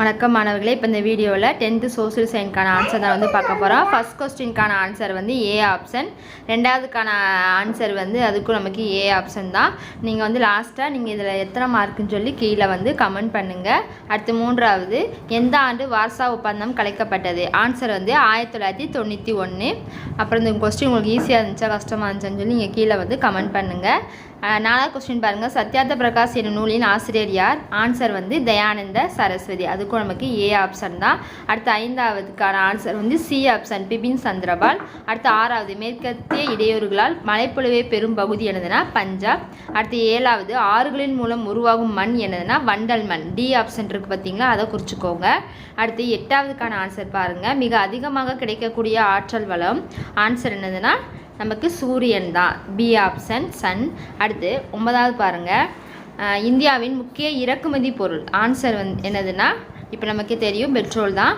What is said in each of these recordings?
வணக்கம் மாணவர்களே. இப்போ இந்த வீடியோவில் 10th சோசியல் சயின்ஸ்க்கான ஆன்சர் தான் வந்து பார்க்க போகிறோம். ஃபர்ஸ்ட் கொஸ்டின்கான ஆன்சர் வந்து ஏ ஆப்ஷன், ரெண்டாவதுக்கான ஆன்சர் வந்து அதுக்கும் நமக்கு ஏ ஆப்ஷன் தான். நீங்கள் வந்து லாஸ்ட்டாக நீங்கள் இதில் எத்தனை மார்க்குன்னு சொல்லி கீழே வந்து கமெண்ட் பண்ணுங்கள். அடுத்து மூன்றாவது, எந்த ஆண்டு வார்சா ஒப்பந்தம் கலைக்கப்பட்டது? ஆன்சர் வந்து 1991. அப்புறம் இந்த கொஸ்டின் உங்களுக்கு ஈஸியாக இருந்துச்சா கஷ்டமாக இருந்துச்சான்னு சொல்லி நீங்கள் கீழே வந்து கமெண்ட் பண்ணுங்கள். நாலாவது கொஸ்டின் பாருங்கள், சத்யார்த்த பிரகாஷ் என்னும் நூலின் ஆசிரியர் யார்? ஆன்சர் வந்து தயானந்த சரஸ்வதி. அதுக்கும் நமக்கு ஏ ஆப்ஷன் தான். அடுத்து ஐந்தாவதுக்கான ஆன்சர் வந்து சி ஆப்ஷன், பிபின் சந்திரபால். அடுத்து ஆறாவது, மேற்கத்திய இடையூறுகளால் மழைப்பொழிவை பெரும் பகுதி என்னதுன்னா பஞ்சாப். அடுத்து ஏழாவது, ஆறுகளின் மூலம் உருவாகும் மண் என்னதுன்னா வண்டல் மண். டி ஆப்ஷன் இருக்குது பார்த்தீங்களா, அதை குறிச்சிக்கோங்க. அடுத்து எட்டாவதுக்கான ஆன்சர் பாருங்கள், மிக அதிகமாக கிடைக்கக்கூடிய ஆற்றல் வளம். ஆன்சர் என்னதுன்னா நமக்கு சூரியன் தான், பி ஆப்ஷன் சன். அடுத்து ஒன்பதாவது பாருங்கள், இந்தியாவின் முக்கிய இறக்குமதி பொருள். ஆன்சர் வந்து என்னதுன்னா இப்போ நமக்கு தெரியும் பெட்ரோல் தான்.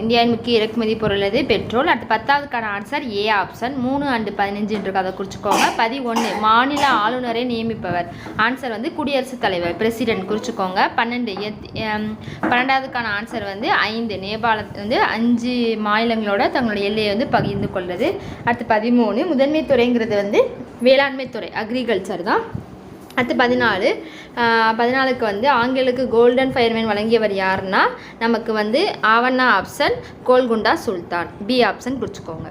இந்தியாவின் முக்கிய இறக்குமதி பொருள் எது? பெட்ரோல். அடுத்து பத்தாவதுக்கான ஆன்சர் ஏ ஆப்ஷன், 3 and 15 அதை குறிச்சிக்கோங்க. 11, மாநில ஆளுநரை நியமிப்பவர். ஆன்சர் வந்து குடியரசுத் தலைவர், பிரசிடென்ட் குறிச்சிக்கோங்க. 12வதுக்கான ஆன்சர் வந்து 5, நேபாளம் வந்து 5 மாநிலங்களோட தங்களுடைய எல்லையை வந்து பகிர்ந்து கொள்வது. அடுத்து 13, முதன்மை துறைங்கிறது வந்து வேளாண்மை துறை, அக்ரிகல்ச்சர் தான். அடுத்து 14க்கு வந்து ஆங்கிலுக்கு கோல்டன் ஃபயர்மேன் வழங்கியவர் யாருன்னா நமக்கு வந்து ஆவண்ணா ஆப்ஷன், கோல்குண்டா சுல்தான். B option குறிச்சிக்கோங்க.